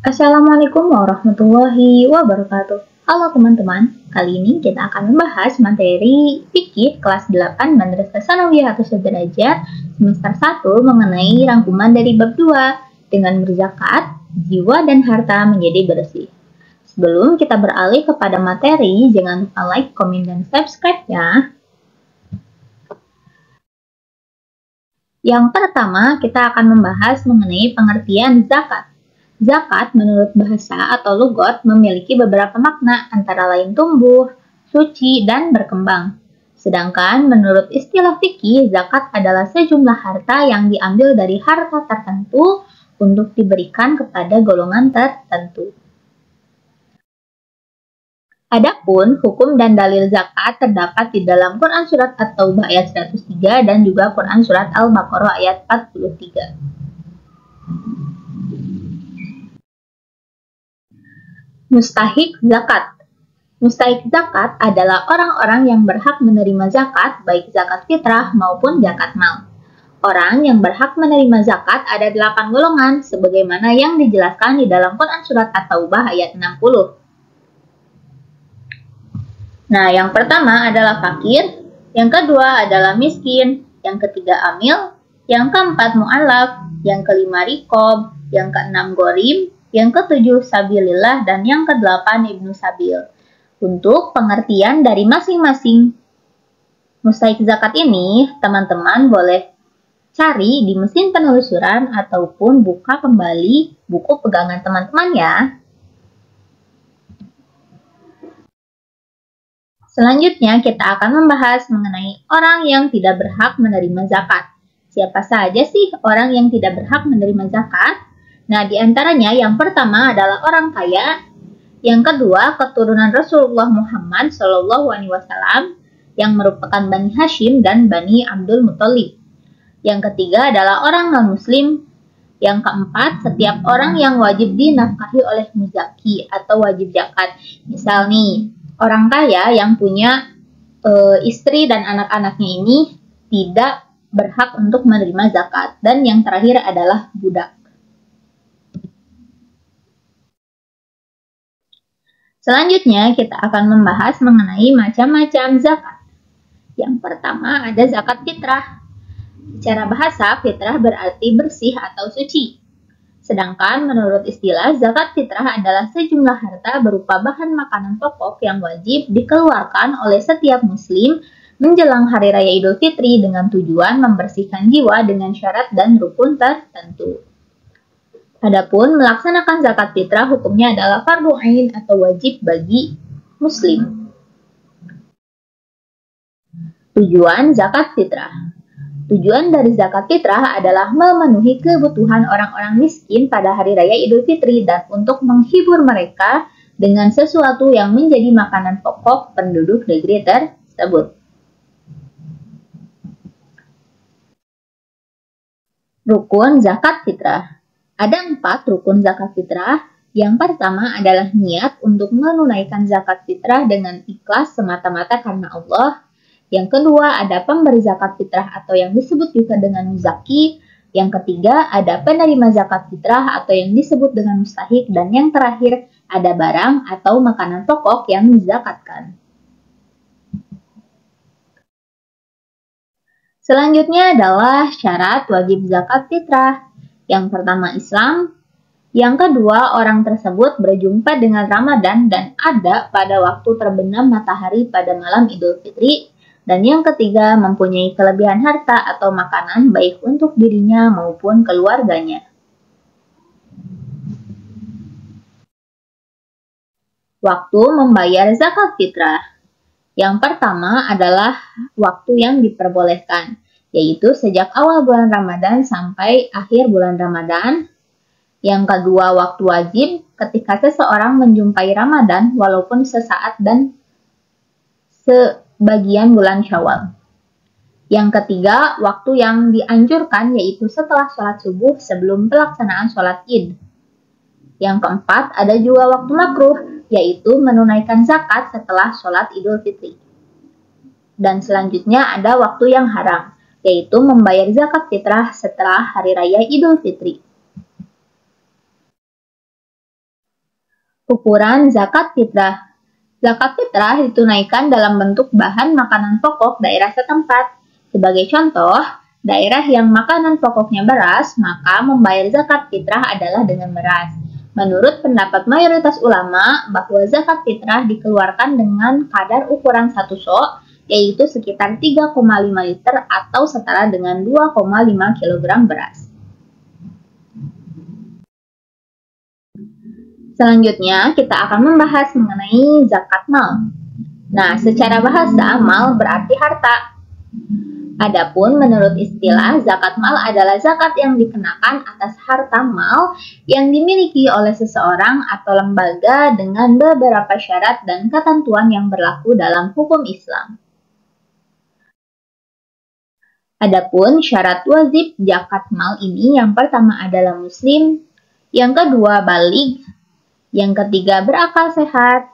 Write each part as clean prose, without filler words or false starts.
Assalamualaikum warahmatullahi wabarakatuh. Halo teman-teman, kali ini kita akan membahas materi fikih kelas 8 Madrasah Tsanawiyah atau Sederajat semester 1 mengenai rangkuman dari bab 2 dengan berzakat, jiwa dan harta menjadi bersih. Sebelum kita beralih kepada materi, jangan lupa like, komen, dan subscribe ya. Yang pertama, kita akan membahas mengenai pengertian zakat. Zakat menurut bahasa atau logot memiliki beberapa makna antara lain tumbuh, suci, dan berkembang. Sedangkan menurut istilah fikih, zakat adalah sejumlah harta yang diambil dari harta tertentu untuk diberikan kepada golongan tertentu. Adapun hukum dan dalil zakat terdapat di dalam Quran Surat At-Taubah ayat 103 dan juga Quran Surat Al-Baqarah ayat 43. Mustahik zakat. Mustahik zakat adalah orang-orang yang berhak menerima zakat, baik zakat fitrah maupun zakat mal. Orang yang berhak menerima zakat ada 8 golongan, sebagaimana yang dijelaskan di dalam Quran Surat At-Taubah ayat 60. Nah, yang pertama adalah fakir, yang kedua adalah miskin, yang ketiga amil, yang keempat mu'alaf, yang kelima rikob, yang keenam gorim, yang ketujuh sabilillah, dan yang kedelapan ibnu sabil. Untuk pengertian dari masing-masing mustahik zakat ini, teman-teman boleh cari di mesin penelusuran ataupun buka kembali buku pegangan teman-teman ya. Selanjutnya kita akan membahas mengenai orang yang tidak berhak menerima zakat. Siapa saja sih orang yang tidak berhak menerima zakat? Nah, di antaranya yang pertama adalah orang kaya, yang kedua keturunan Rasulullah Muhammad SAW yang merupakan Bani Hashim dan Bani Abdul Muthalib. Yang ketiga adalah orang non-muslim. Yang keempat, setiap orang yang wajib dinafkahi oleh muzaki atau wajib zakat. Misal nih, orang kaya yang punya istri dan anak-anaknya ini tidak berhak untuk menerima zakat. Dan yang terakhir adalah budak. Selanjutnya, kita akan membahas mengenai macam-macam zakat. Yang pertama ada zakat fitrah. Secara bahasa, fitrah berarti bersih atau suci. Sedangkan menurut istilah, zakat fitrah adalah sejumlah harta berupa bahan makanan pokok yang wajib dikeluarkan oleh setiap muslim menjelang Hari Raya Idul Fitri dengan tujuan membersihkan jiwa dengan syarat dan rukun tertentu. Adapun melaksanakan zakat fitrah hukumnya adalah fardu ain atau wajib bagi muslim. Tujuan zakat fitrah. Tujuan dari zakat fitrah adalah memenuhi kebutuhan orang-orang miskin pada Hari Raya Idul Fitri dan untuk menghibur mereka dengan sesuatu yang menjadi makanan pokok penduduk negeri tersebut. Rukun zakat fitrah. Ada 4 rukun zakat fitrah. Yang pertama adalah niat untuk menunaikan zakat fitrah dengan ikhlas semata-mata karena Allah. Yang kedua ada pemberi zakat fitrah atau yang disebut juga dengan muzaki. Yang ketiga ada penerima zakat fitrah atau yang disebut dengan mustahik. Dan yang terakhir ada barang atau makanan pokok yang dizakatkan. Selanjutnya adalah syarat wajib zakat fitrah. Yang pertama Islam, yang kedua orang tersebut berjumpa dengan Ramadan dan ada pada waktu terbenam matahari pada malam Idul Fitri, dan yang ketiga mempunyai kelebihan harta atau makanan baik untuk dirinya maupun keluarganya. Waktu membayar zakat fitrah. Yang pertama adalah waktu yang diperbolehkan, yaitu sejak awal bulan Ramadan sampai akhir bulan Ramadan. Yang kedua, waktu wajib ketika seseorang menjumpai Ramadan walaupun sesaat dan sebagian bulan Syawal. Yang ketiga, waktu yang dianjurkan yaitu setelah sholat subuh sebelum pelaksanaan sholat Id. Yang keempat, ada juga waktu makruh, yaitu menunaikan zakat setelah sholat Idul Fitri. Dan selanjutnya ada waktu yang haram, yaitu membayar zakat fitrah setelah Hari Raya Idul Fitri. Ukuran zakat fitrah. Zakat fitrah ditunaikan dalam bentuk bahan makanan pokok daerah setempat. Sebagai contoh, daerah yang makanan pokoknya beras, maka membayar zakat fitrah adalah dengan beras. Menurut pendapat mayoritas ulama, bahwa zakat fitrah dikeluarkan dengan kadar ukuran 1 sok, yaitu sekitar 3,5 liter atau setara dengan 2,5 kg beras. Selanjutnya, kita akan membahas mengenai zakat mal. Nah, secara bahasa, mal berarti harta. Adapun menurut istilah, zakat mal adalah zakat yang dikenakan atas harta mal yang dimiliki oleh seseorang atau lembaga dengan beberapa syarat dan ketentuan yang berlaku dalam hukum Islam. Adapun syarat wajib zakat mal ini yang pertama adalah muslim, yang kedua baligh, yang ketiga berakal sehat,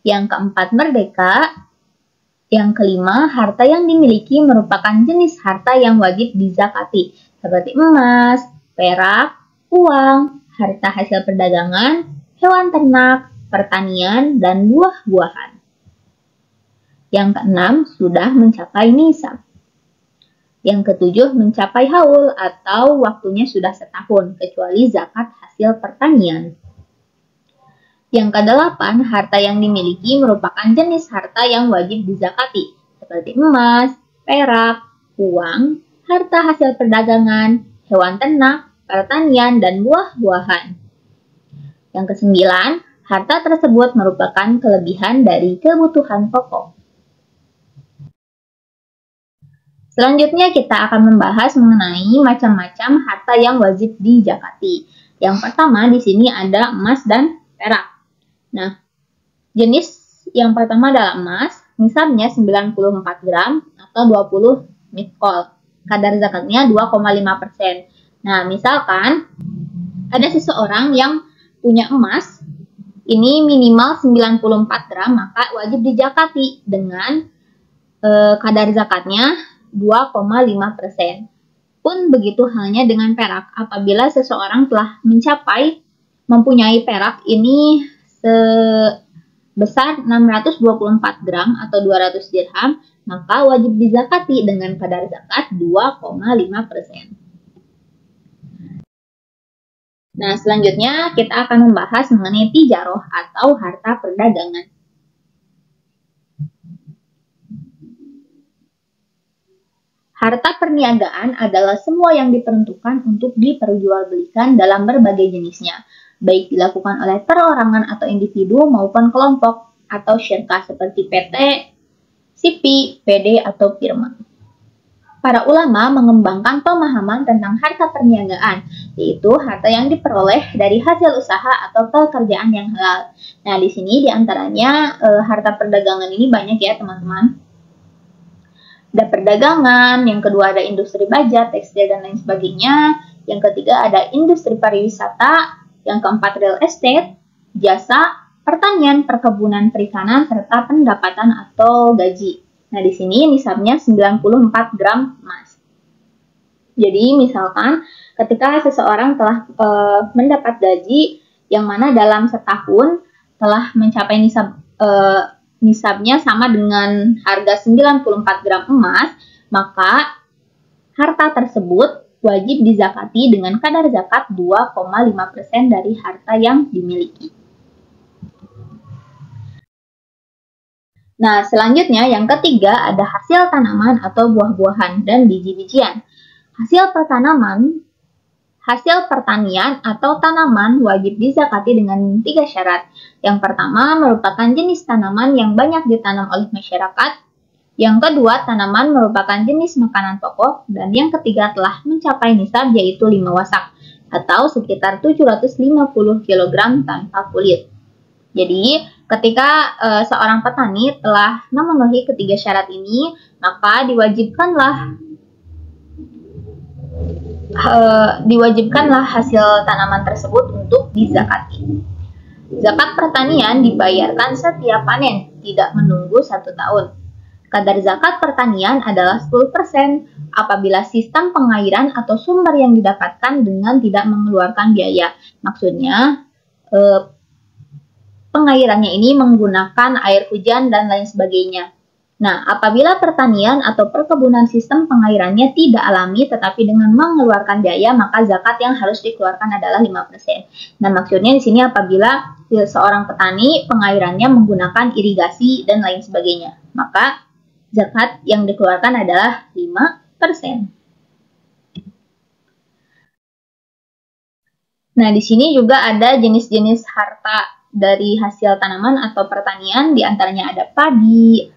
yang keempat merdeka, yang kelima harta yang dimiliki merupakan jenis harta yang wajib dizakati, seperti emas, perak, uang, harta hasil perdagangan, hewan ternak, pertanian, dan buah-buahan. Yang keenam sudah mencapai nisab. Yang ketujuh mencapai haul atau waktunya sudah setahun, kecuali zakat hasil pertanian. Yang kedelapan, harta yang dimiliki merupakan jenis harta yang wajib dizakati, seperti emas, perak, uang, harta hasil perdagangan, hewan ternak, pertanian, dan buah-buahan. Yang kesembilan, harta tersebut merupakan kelebihan dari kebutuhan pokok. Selanjutnya kita akan membahas mengenai macam-macam harta yang wajib dizakati. Yang pertama di sini ada emas dan perak. Nah, jenis yang pertama adalah emas, nisabnya 94 gram atau 20 mitkol. Kadar zakatnya 2,5%. Nah, misalkan ada seseorang yang punya emas, ini minimal 94 gram, maka wajib dizakati dengan kadar zakatnya 2,5%. Pun begitu halnya dengan perak. Apabila seseorang telah mempunyai perak ini sebesar 624 gram atau 200 dirham, maka wajib dizakati dengan kadar zakat 2,5%. Nah, selanjutnya kita akan membahas mengenai tijaroh atau harta perdagangan. Harta perniagaan adalah semua yang diperuntukkan untuk diperjualbelikan dalam berbagai jenisnya, baik dilakukan oleh perorangan atau individu maupun kelompok atau syirkah seperti PT, SIPI, PD, atau firma. Para ulama mengembangkan pemahaman tentang harta perniagaan, yaitu harta yang diperoleh dari hasil usaha atau pekerjaan yang halal. Nah, di sini diantaranya harta perdagangan ini banyak ya teman-teman. Ada perdagangan, yang kedua ada industri baja, tekstil, dan lain sebagainya. Yang ketiga ada industri pariwisata, yang keempat real estate, jasa, pertanian, perkebunan, perikanan, serta pendapatan atau gaji. Nah, di sini nisabnya 94 gram emas. Jadi, misalkan ketika seseorang telah mendapat gaji yang mana dalam setahun telah mencapai nisabnya sama dengan harga 94 gram emas, maka harta tersebut wajib dizakati dengan kadar zakat 2,5% dari harta yang dimiliki. Nah, selanjutnya yang ketiga ada hasil tanaman atau buah-buahan dan biji-bijian. Hasil pertanian atau tanaman wajib dizakati dengan 3 syarat. Yang pertama merupakan jenis tanaman yang banyak ditanam oleh masyarakat. Yang kedua, tanaman merupakan jenis makanan pokok. Dan yang ketiga telah mencapai nisab yaitu 5 wasak atau sekitar 750 kg tanpa kulit. Jadi, ketika seorang petani telah memenuhi ketiga syarat ini, maka diwajibkanlah hasil tanaman tersebut untuk dizakati. Zakat pertanian dibayarkan setiap panen, tidak menunggu 1 tahun. Kadar zakat pertanian adalah 10% apabila sistem pengairan atau sumber yang didapatkan dengan tidak mengeluarkan biaya. Maksudnya, pengairannya ini menggunakan air hujan dan lain sebagainya. Nah, apabila pertanian atau perkebunan sistem pengairannya tidak alami tetapi dengan mengeluarkan biaya, maka zakat yang harus dikeluarkan adalah 5%. Nah, maksudnya di sini apabila seorang petani pengairannya menggunakan irigasi dan lain sebagainya, maka zakat yang dikeluarkan adalah 5%. Nah, di sini juga ada jenis-jenis harta dari hasil tanaman atau pertanian, di antaranya ada padi.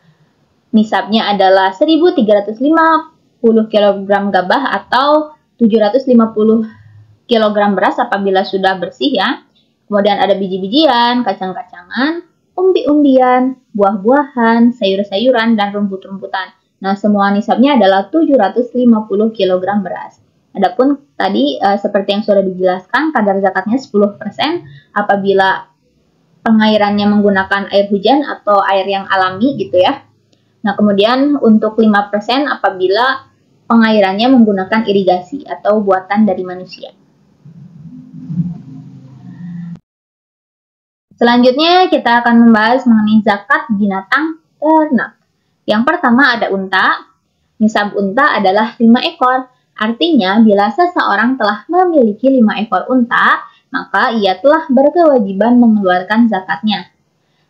Nisabnya adalah 1.350 kg gabah atau 750 kg beras apabila sudah bersih ya. Kemudian ada biji-bijian, kacang-kacangan, umbi-umbian, buah-buahan, sayur-sayuran, dan rumput-rumputan. Nah, semua nisabnya adalah 750 kg beras. Adapun tadi seperti yang sudah dijelaskan, kadar zakatnya 10% apabila pengairannya menggunakan air hujan atau air yang alami gitu ya. Nah, kemudian untuk 5% apabila pengairannya menggunakan irigasi atau buatan dari manusia. Selanjutnya kita akan membahas mengenai zakat binatang ternak. Yang pertama ada unta. Nisab unta adalah 5 ekor. Artinya, bila seseorang telah memiliki 5 ekor unta, maka ia telah berkewajiban mengeluarkan zakatnya.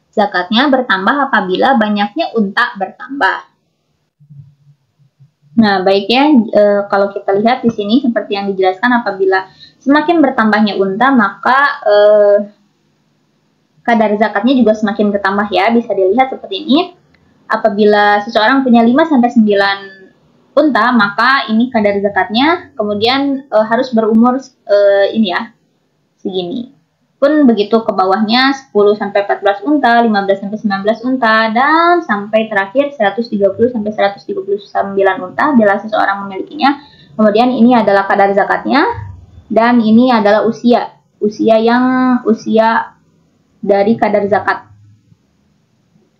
Zakatnya bertambah apabila banyaknya unta bertambah. Nah, baiknya kalau kita lihat di sini seperti yang dijelaskan, apabila semakin bertambahnya unta, maka kadar zakatnya juga semakin bertambah ya. Bisa dilihat seperti ini. Apabila seseorang punya 5-9 unta, maka ini kadar zakatnya kemudian harus berumur ini ya, segini. Pun begitu ke bawahnya 10-14 unta, 15-19 unta, dan sampai terakhir 130-139 unta bila seseorang memilikinya. Kemudian ini adalah kadar zakatnya, dan ini adalah usia dari kadar zakat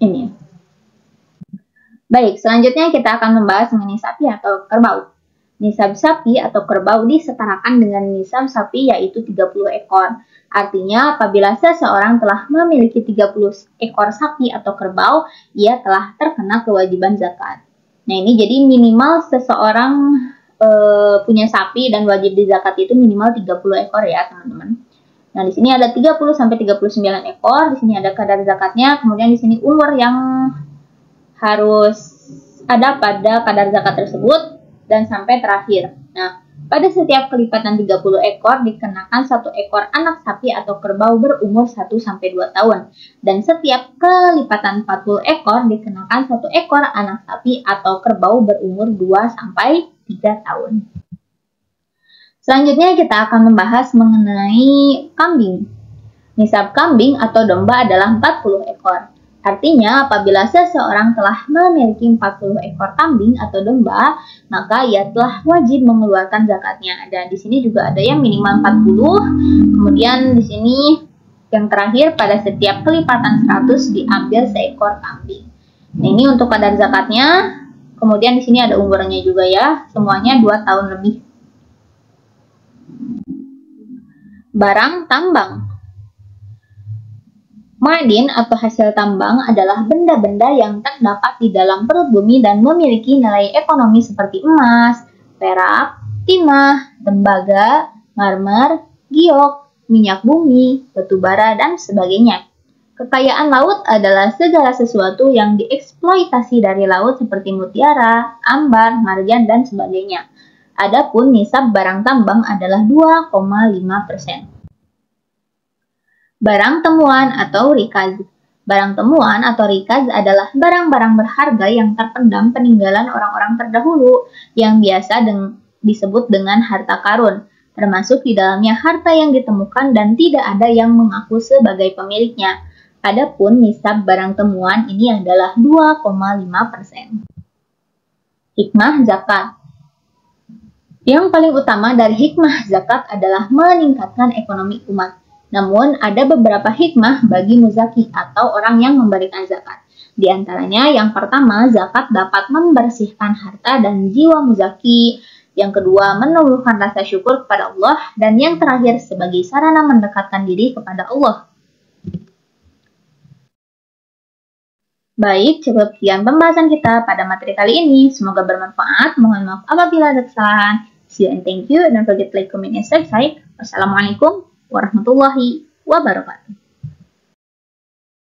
ini. Baik, selanjutnya kita akan membahas mengenai sapi atau kerbau. Nisab sapi atau kerbau disetarakan dengan nisab sapi yaitu 30 ekor. Artinya apabila seseorang telah memiliki 30 ekor sapi atau kerbau, ia telah terkena kewajiban zakat. Nah, ini jadi minimal seseorang punya sapi dan wajib dizakat itu minimal 30 ekor ya, teman-teman. Nah, di sini ada 30-39 ekor, di sini ada kadar zakatnya, kemudian di sini umur yang harus ada pada kadar zakat tersebut dan sampai terakhir. Nah, pada setiap kelipatan 30 ekor dikenakan 1 ekor anak sapi atau kerbau berumur 1-2 tahun. Dan setiap kelipatan 40 ekor dikenakan 1 ekor anak sapi atau kerbau berumur 2-3 tahun. Selanjutnya kita akan membahas mengenai kambing. Nisab kambing atau domba adalah 40 ekor. Artinya, apabila seseorang telah memiliki 40 ekor kambing atau domba, maka ia telah wajib mengeluarkan zakatnya. Dan di sini juga ada yang minimal 40. Kemudian di sini yang terakhir, pada setiap kelipatan 100 diambil seekor kambing. Nah, ini untuk kadar zakatnya. Kemudian di sini ada umurnya juga ya, semuanya 2 tahun lebih. Barang tambang. Ma'din atau hasil tambang adalah benda-benda yang terdapat di dalam perut bumi dan memiliki nilai ekonomi seperti emas, perak, timah, tembaga, marmer, giok, minyak bumi, batu bara, dan sebagainya. Kekayaan laut adalah segala sesuatu yang dieksploitasi dari laut seperti mutiara, ambar, marjan, dan sebagainya. Adapun nisab barang tambang adalah 2,5%. Barang temuan atau rikaz. Barang temuan atau rikaz adalah barang-barang berharga yang terpendam peninggalan orang-orang terdahulu yang biasa disebut dengan harta karun, termasuk di dalamnya harta yang ditemukan dan tidak ada yang mengaku sebagai pemiliknya. Adapun nisab barang temuan ini adalah 2,5%. Hikmah zakat. Yang paling utama dari hikmah zakat adalah meningkatkan ekonomi umat. Namun, ada beberapa hikmah bagi muzaki atau orang yang memberikan zakat. Di antaranya, yang pertama, zakat dapat membersihkan harta dan jiwa muzaki. Yang kedua, menumbuhkan rasa syukur kepada Allah. Dan yang terakhir, sebagai sarana mendekatkan diri kepada Allah. Baik, cukup sekian pembahasan kita pada materi kali ini. Semoga bermanfaat. Mohon maaf apabila ada kesalahan. See you and thank you. Don't forget to like, comment, and subscribe. Wassalamualaikum warahmatullahi wabarakatuh.